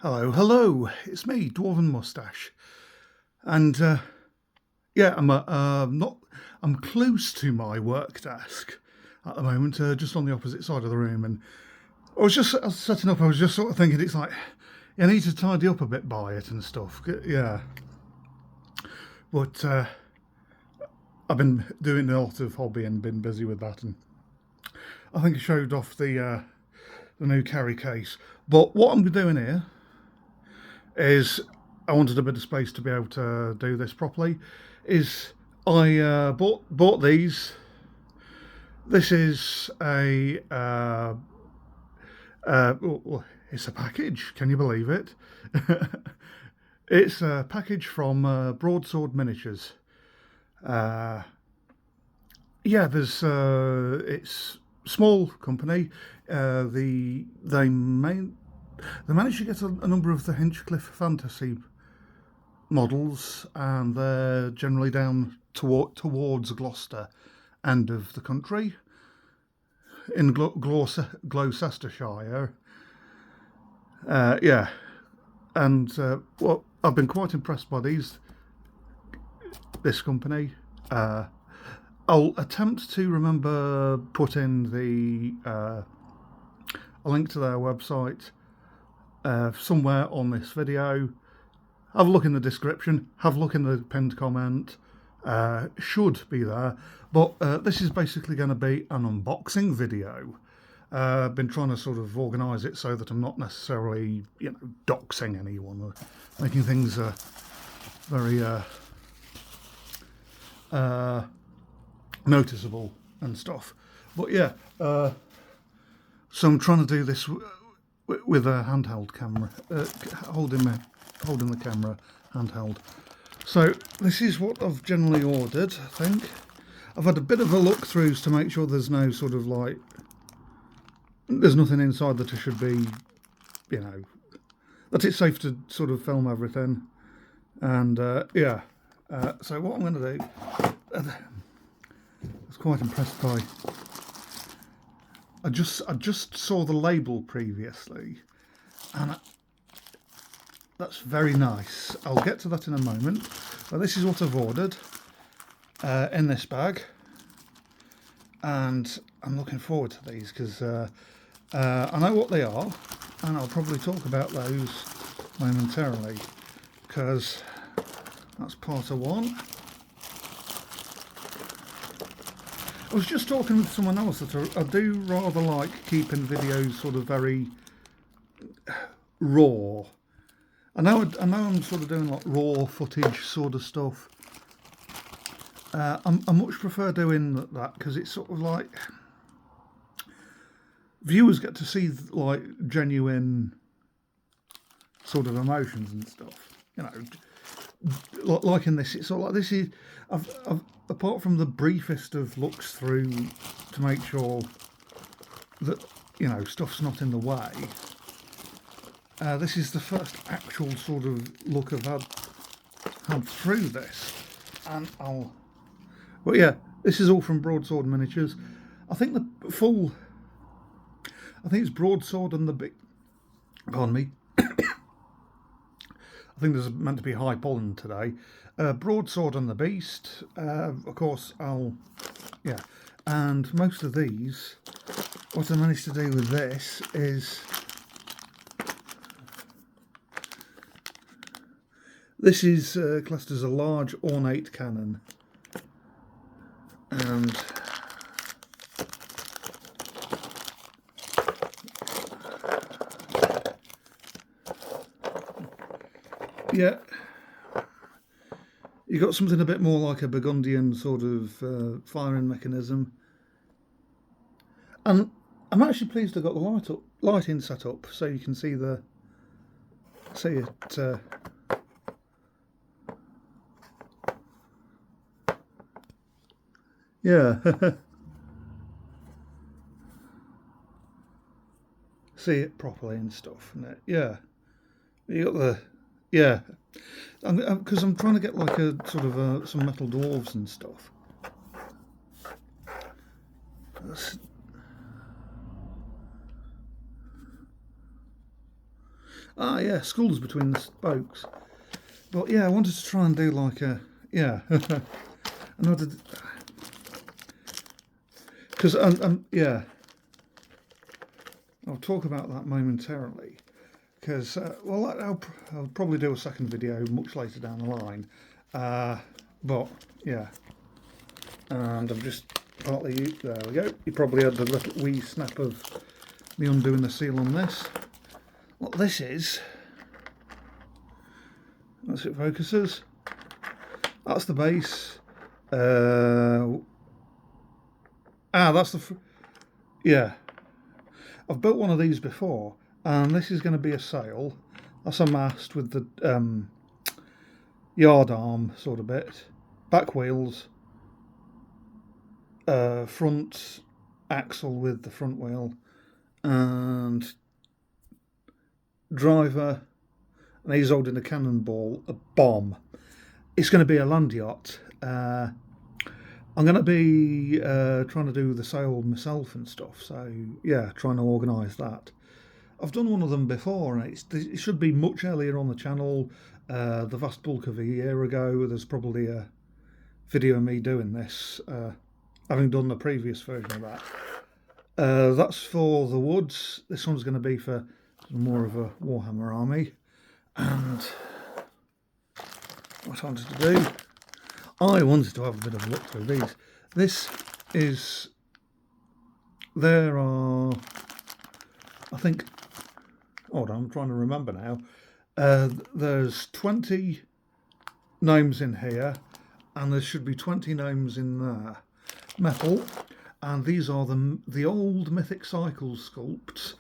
Hello, it's me, Dwarven Mustache, and yeah, I'm close to my work desk at the moment, just on the opposite side of the room, and I was setting up. I was just sort of thinking, it's like I need to tidy up a bit by it and stuff. Yeah, but I've been doing a lot of hobby and been busy with that, and I think I showed off the new carry case. But what I'm doing here is I wanted a bit of space to be able to do this properly. Is I bought these. This is it's a package. Can you believe it? It's a package from Broadsword Miniatures. Yeah, there's it's small company. They managed to get a number of the Hinchcliffe Fantasy models, and they're generally down towards Gloucester end of the country in Gloucestershire. Yeah, and well, I've been quite impressed by this company. I'll attempt to remember putting a link to their website somewhere on this video. Have a look in the description, have a look in the pinned comment. Should be there, but this is basically going to be an unboxing video. I've been trying to sort of organise it so that I'm not necessarily, doxing anyone or making things very noticeable and stuff. But yeah, so I'm trying to do this with a handheld camera, holding the camera handheld. So this is what I've generally ordered, I think. I've had a bit of a look through to make sure there's no sort of there's nothing inside that I should be, that it's safe to sort of film everything. And yeah, so what I'm going to do, I was quite impressed by, I just saw the label previously, and that's very nice. I'll get to that in a moment. But this is what I've ordered in this bag, and I'm looking forward to these because I know what they are, and I'll probably talk about those momentarily because that's part of one. I was just talking with someone else that I do rather like keeping videos sort of very raw. I know I'm sort of doing like raw footage sort of stuff. I much prefer doing that because it's sort of like viewers get to see like genuine sort of emotions and stuff. Like in this, it's sort of like this is. I've apart from the briefest of looks through to make sure that stuff's not in the way. This is the first actual sort of look I've had through this, and but yeah, this is all from Broadsword Miniatures. I think I think it's Broadsword and the pardon me. I think there's meant to be high pollen today. Broadsword and the Beast. Of course, yeah, and most of these. What I managed to do with this is. This is classed as a large ornate cannon, and yeah, you got something a bit more like a Burgundian sort of firing mechanism, and I'm actually pleased I got the lighting set up so you can see it. Yeah, see it properly and stuff. And yeah, you got because I'm trying to get like a sort of some metal dwarves and stuff. Ah, yeah, skulls between the spokes. But yeah, I wanted to try and do like a, yeah, another, because, yeah, I'll talk about that momentarily. Because, well, I'll probably do a second video much later down the line. But, yeah. And I'm just partly, there we go. You probably had the little wee snap of me undoing the seal on this. What this is, that's it focuses. That's the base. That's the, yeah. I've built one of these before, and this is going to be a sail. That's a mast with the yard arm sort of bit, back wheels, front axle with the front wheel, and driver, and he's holding a cannonball, a bomb. It's going to be a land yacht. I'm going to be trying to do the sail myself and stuff, so yeah, trying to organise that. I've done one of them before, and it should be much earlier on the channel. The vast bulk of a year ago, there's probably a video of me doing this, having done the previous version of that. That's for the woods. This one's going to be for more of a Warhammer army. And what I wanted to do, I wanted to have a bit of a look through these. This is, there are, I think, hold on, I'm trying to remember now. There's 20 gnomes in here, and there should be 20 gnomes in there. Metal, and these are the old Mythic Cycle sculpts.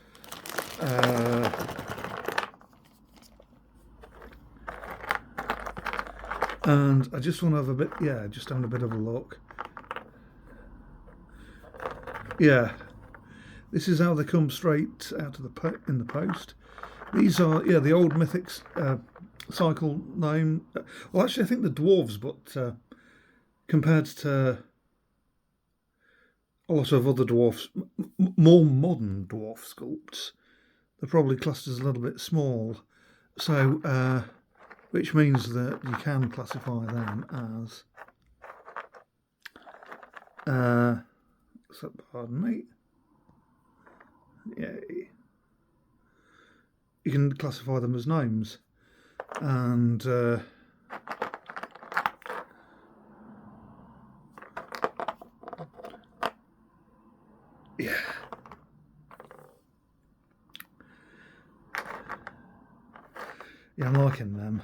And I just want to have a bit, yeah, just having a bit of a look. Yeah, this is how they come straight out of in the post. These are, yeah, the old Mythic Cycle gnome. Well, actually, I think the dwarves, but compared to a lot of other dwarfs, more modern dwarf sculpts, they're probably classed as a little bit small. So, which means that you can classify them as, so pardon me, yeah, you can classify them as gnomes, and yeah. Yeah, I'm liking them.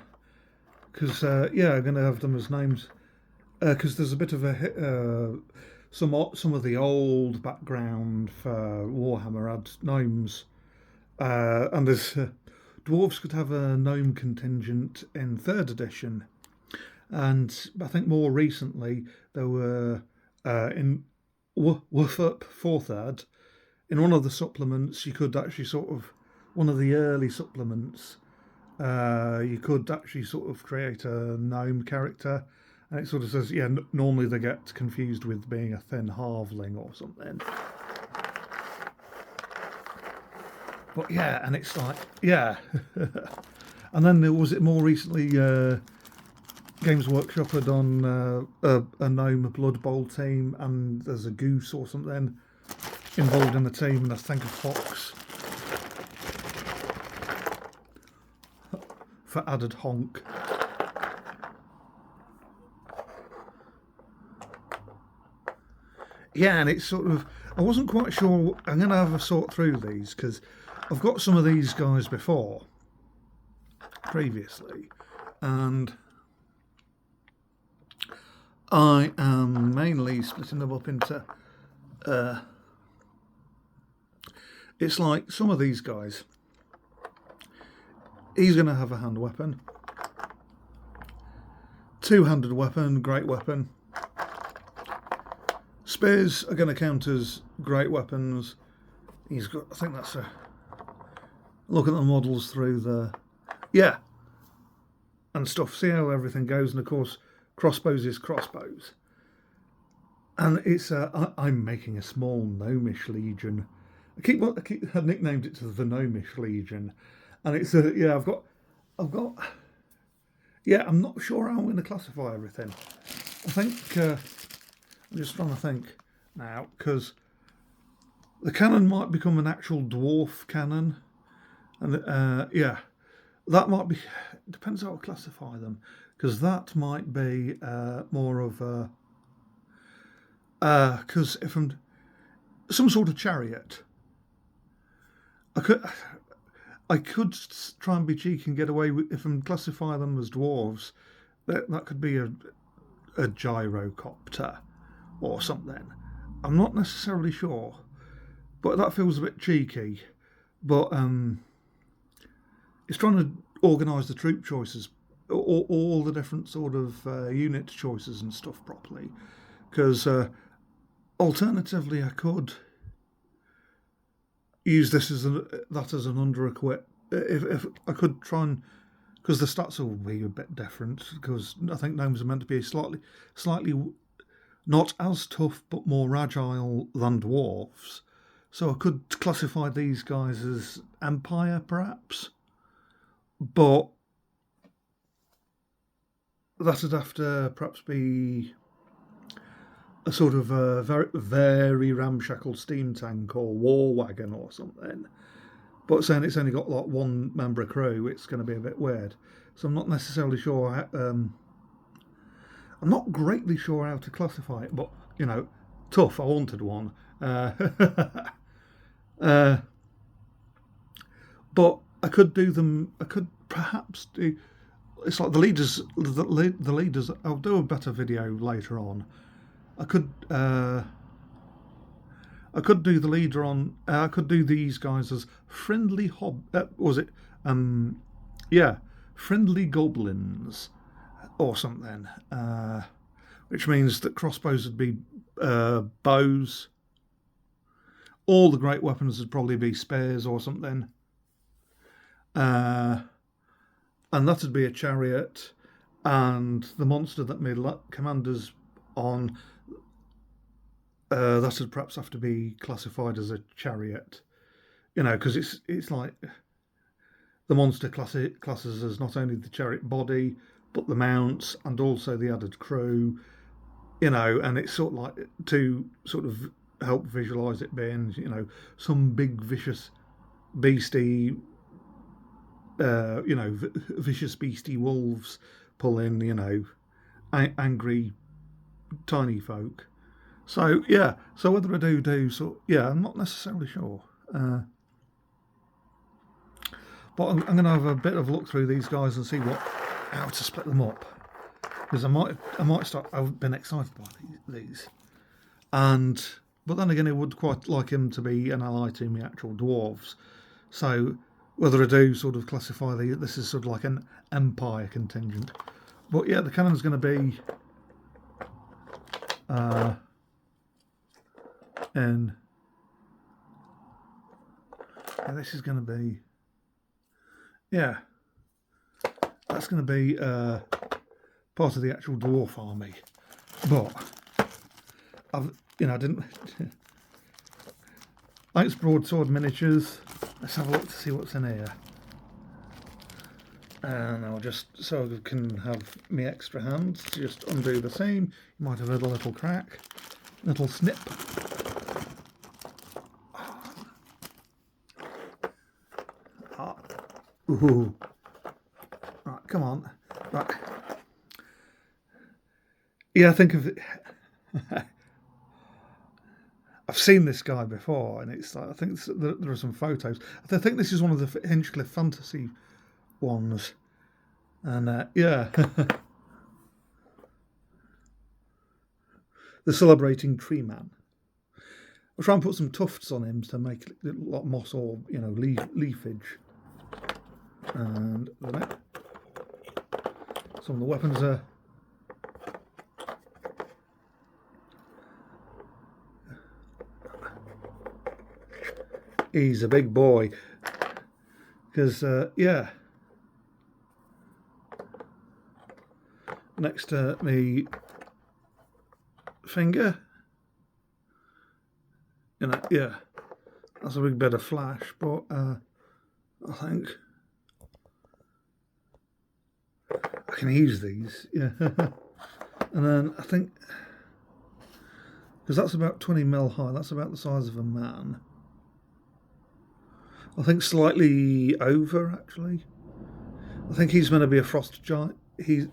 Because, yeah, I'm going to have them as names. Because there's a bit of a... some of the old background for Warhammer had gnomes. And there's... dwarves could have a gnome contingent in 3rd edition. And I think more recently, there were... in Woof-Up 4th ed, in one of the supplements, you could actually sort of... One of the early supplements... you could actually sort of create a gnome character, and it sort of says, yeah, normally they get confused with being a thin halfling or something. But yeah, and it's like, yeah. And then there was it more recently, Games Workshop had done a gnome Blood Bowl team, and there's a goose or something involved in the team, and I think a fox. For added honk. Yeah, and it's sort of, I wasn't quite sure. I'm going to have a sort through these because I've got some of these guys before, previously, and I am mainly splitting them up into, it's like some of these guys, he's going to have a hand weapon, two-handed weapon, great weapon. Spears are going to count as great weapons. He's got, I think that's a, look at the models through the, yeah, and stuff. See how everything goes, and of course, crossbows is crossbows. And it's, I'm making a small Gnomish Legion. I nicknamed it to the Gnomish Legion. And it's yeah, I've got, yeah, I'm not sure how I'm going to classify everything. I think I'm just trying to think now, because the cannon might become an actual dwarf cannon, and yeah, that might be. Depends how I classify them, because that might be more of a. Because if I'm some sort of chariot, I could try and be cheeky and get away with if I'm classify them as dwarves. That could be a gyrocopter or something. I'm not necessarily sure, but that feels a bit cheeky. But it's trying to organise the troop choices, all the different sort of unit choices and stuff properly. Because alternatively, I could use this as that as an under-equip. If I could try and, because the stats will be a bit different. Because I think gnomes are meant to be slightly not as tough but more agile than dwarfs. So I could classify these guys as Empire, perhaps. But that'd have to perhaps be a sort of a very, very ramshackle steam tank or war wagon or something. But saying it's only got like one member of crew, it's going to be a bit weird. So I'm not necessarily sure. I'm not greatly sure how to classify it, but you know, tough. I wanted one. But I could do them. I could perhaps do. It's like the leaders. The leaders. I'll do a better video later on. I could do the leader on. I could do these guys as friendly was it? Yeah, friendly goblins or something. Which means that crossbows would be bows. All the great weapons would probably be spears or something. And that would be a chariot. And the monster that made commanders on, that would perhaps have to be classified as a chariot. You know, because it's like the monster classes as not only the chariot body, but the mounts and also the added crew. You know, and it's sort of like to sort of help visualise it being, you know, some big vicious beastie, you know, vicious beastie wolves pulling, you know, angry tiny folk. So yeah, so whether I do so, yeah, I'm not necessarily sure. But I'm going to have a bit of a look through these guys and see how to split them up, because I might start. I've been excited by these, but then again, I would quite like him to be an ally to my actual dwarves. So whether I do sort of classify this is sort of like an empire contingent. But yeah, the cannon's going to be and this is going to be, yeah, that's going to be part of the actual dwarf army. But I didn't. Thanks, Broadsword Miniatures. Let's have a look to see what's in here. And I'll just, so I can have me extra hands, just undo the seam. You might have heard a little crack, little snip. Ooh. Right, come on. Right. Yeah, I think of it. I've seen this guy before, and it's like, I think there are some photos. I think this is one of the Hinchcliffe Fantasy ones, and yeah, the Celebrating Tree Man. I'll try and put some tufts on him to make it look like moss or, you know, leafage. And some of the weapons are. He's a big boy, because yeah. Next to me finger, you know, yeah, that's a big bit of flash, but I think can use these, yeah. And then I think, because that's about 20 mil high, that's about the size of a man. I think slightly over, actually. I think he's meant to be a frost giant. He's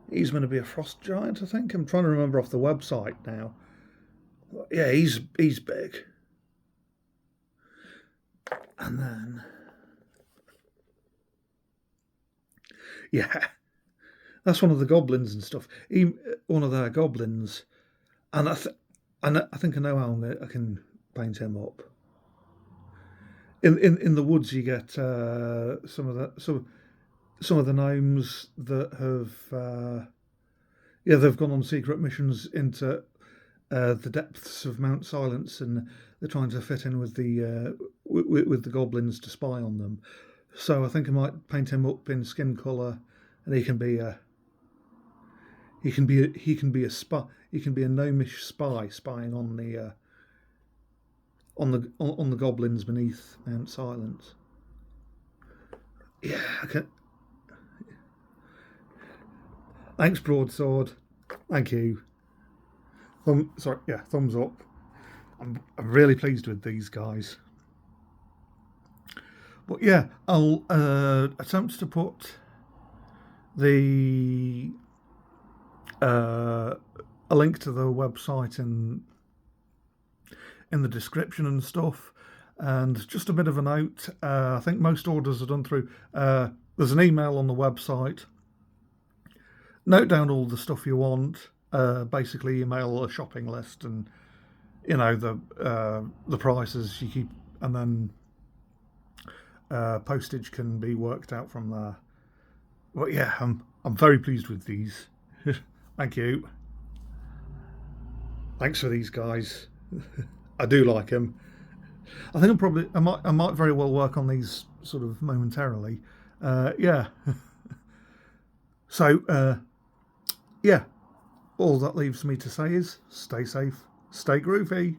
meant to be a frost giant, I think. I'm trying to remember off the website now. Yeah, he's big. And then, yeah, that's one of the goblins and stuff. One of their goblins, and I think I know how I can paint him up. In the woods, you get some of the gnomes that have they've gone on secret missions into the depths of Mount Silence, and they're trying to fit in with the goblins to spy on them. So I think I might paint him up in skin colour, and he can be a spy. He can be a gnomish spy spying on the goblins beneath Mount Silence. Yeah, I can. Thanks, Broadsword. Thank you. Thumbs up. I'm really pleased with these guys. But yeah, I'll attempt to put a link to the website in the description and stuff. And just a bit of a note, I think most orders are done through, there's an email on the website. Note down all the stuff you want, basically email a shopping list and, the prices you keep, and then postage can be worked out from there. But yeah, I'm very pleased with these. Thank you. Thanks for these guys. I do like them. I think I might very well work on these sort of momentarily. Yeah. So yeah. All that leaves me to say is stay safe, stay groovy.